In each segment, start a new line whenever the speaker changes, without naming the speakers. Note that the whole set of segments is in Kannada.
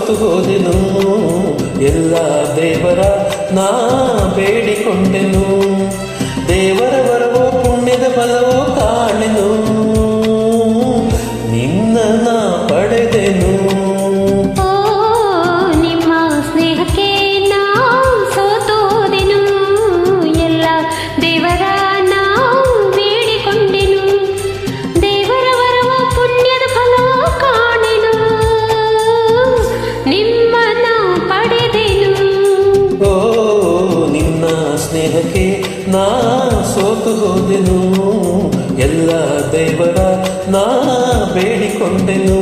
ಸೋತು ಹೋದೆನು. ಎಲ್ಲ ದೇವರ ನಾ ಬೇಡಿಕೊಂಡೆನು. ದೇವರ ಬರವೋ ಪುಣ್ಯದ ಫಲವೋ ಕಾಣೆನು. ನಿನ್ನ ನಾ ಪಡೆದೆನು.
ನಿಮ್ಮ ಸ್ನೇಹಕ್ಕೆ ನಾ ಸೋತು ಹೋದೆನು. ಎಲ್ಲ ದೇವರ ನಾ ಬೇಡಿಕೊಂಡೆನು. ದೇವರ ಬರವೋ ಪುಣ್ಯದ ಫಲವೋ ಕಾಣೆನು. ನಿಮ್ಮ ನಾ ಪಡೆದೆನು.
ಓ ನಿನ್ನ ಸ್ನೇಹಕ್ಕೆ ನಾ ಸೋತು ಹೋದೆನು. ಎಲ್ಲ ದೇವರ ನಾ ಬೇಡಿಕೊಂಡೆನು.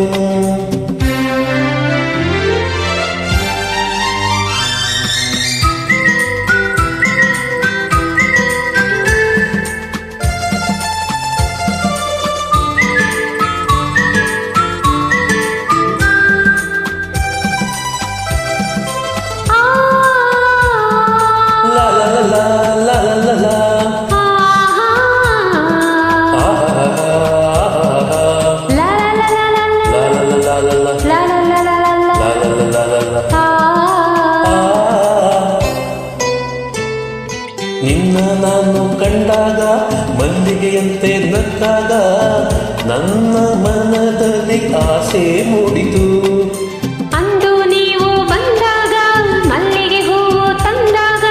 ನಿನ್ನ ನಾನು ಕಂಡಾಗ ಮಲ್ಲಿಗೆಯಂತೆ ನಕ್ಕಾಗ ನನ್ನ ಮನದಲ್ಲಿ ಆಸೆ ಮೂಡಿತು.
ಅಂದು ನೀವು ಬಂದಾಗ ಮಲ್ಲಿಗೆ ಹೂವು ತಂದಾಗ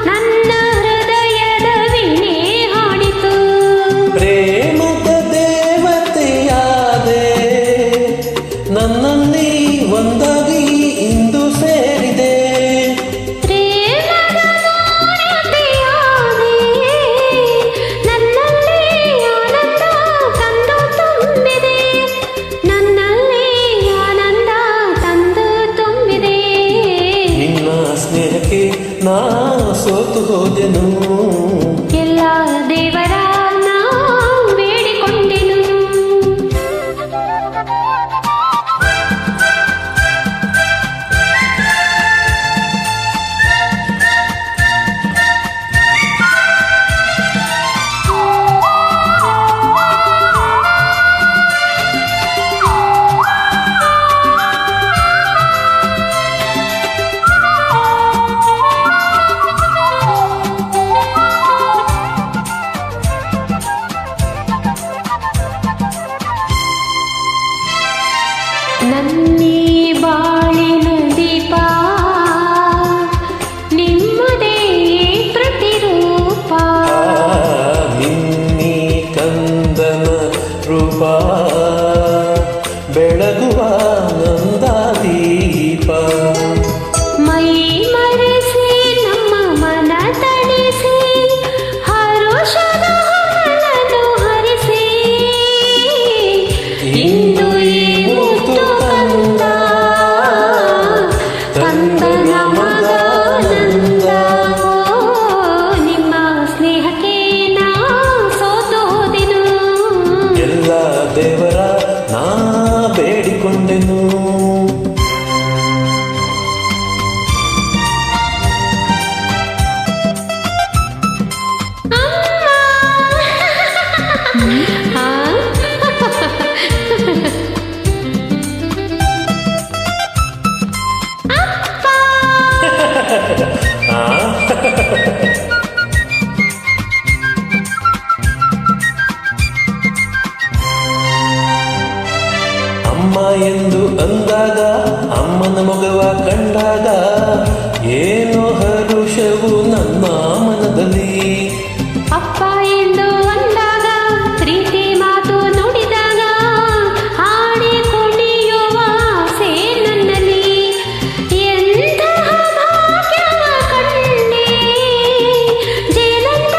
ನನ್ನ ಹೃದಯದ ವೀಣೆ ಹಾಡಿತು.
ಪ್ರೇಮದ ದೇವತೆಯಾದೆ ನನ್ನಲ್ಲಿ ಒಂದಾಗಿ ಇಂದು ಸೇರಿದೆ. ಸ್ನೇಹಕ್ಕೆ ನಾ ಸೋತು ಹೋದೆನು.
ಎಲ್ಲ ದೇವರ ನಾ ಬೇಡಿಕೊಂಡೆನು. ನನ್ನಿ ಬಾಳಿನ ದೀಪ ನಿಮ್ಮದೇ ಪ್ರತಿರೂಪ.
ನಿನ್ನಿ ಕಂದನ ರೂಪ ಬೆಳಗುವ ನಂದ ದೀಪ.
ಮೈ ಮರೆಸಿ ನಮ್ಮ ಮನ ತಣಿಸಿ ಹರುಷದ ಹೊನಲನ್ನು ಹರಿಸಿ ಇಂದು ನಿಮ್ಮ ಸ್ನೇಹಕ್ಕೆ ನಾ ಸೋತು ಹೋದೆನು.
ಎಲ್ಲ ದೇವರ ನಾ ಬೇಡಿಕೊಂಡೆನು. ಅಮ್ಮ ಎಂದು ಅಂದಾಗ ಅಮ್ಮನ ಮೊಗವ ಕಂಡಾಗ ಏನೋ ಹರುಷವು ನನ್ನ ಮನದಲ್ಲಿ.
ಅಪ್ಪ ಎಂದು ಅಂದಾಗ ಪ್ರೀತಿ ಮಾತು ನುಡಿದಾಗ ಹಾಡಿ ಕುಣಿಯುವ ಆಸೆ ನನ್ನಲ್ಲಿ. ಎಂತಹ ಭಾಗ್ಯವ ಕಂಡೆ ಜೇನಂತ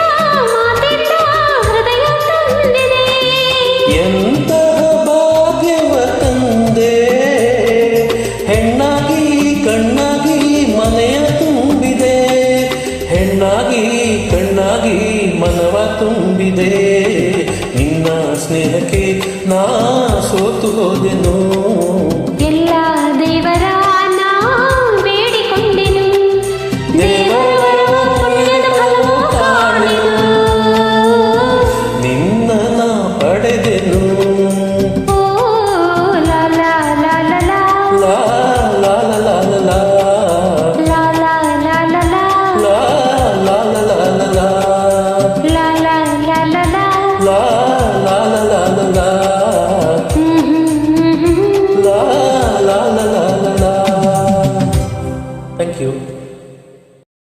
ಮಾತಿಂದ ಹೃದಯ ತಂದಿದೆ.
ಎಂತಹ ಭಾಗ್ಯವ ತಂದೆ ಹೆಣ್ಣಾಗಿ ಕಣ್ಣಾಗಿ ಮನೆಯ ತುಂಬಿದೆ. ಹೆಣ್ಣಾಗಿ ಕಣ್ಣಾಗಿ ಮನವ ತುಂಬಿದೆ. ನಿನ್ನ ಸ್ನೇಹಕ್ಕೆ ನಾ ಸೋತು ಹೋದೆನು.
ಎಲ್ಲ ದೇವರ ನಾ ಬೇಡಿಕೊಂಡೆನು. ದೇವರ ಪುಣ್ಯದ ಫಲವೋ ಕಾಣೆನು.
ನಿನ್ನ ನಾ ಪಡೆದೆನು.
ಓ ಲಾ ಲಾ ಲಾ ಲಾ ಲಾ
ಲಾ ಲಾ ಲಾ ಲಾ ಲಾ ಲಾ ಲಾ ಲಾ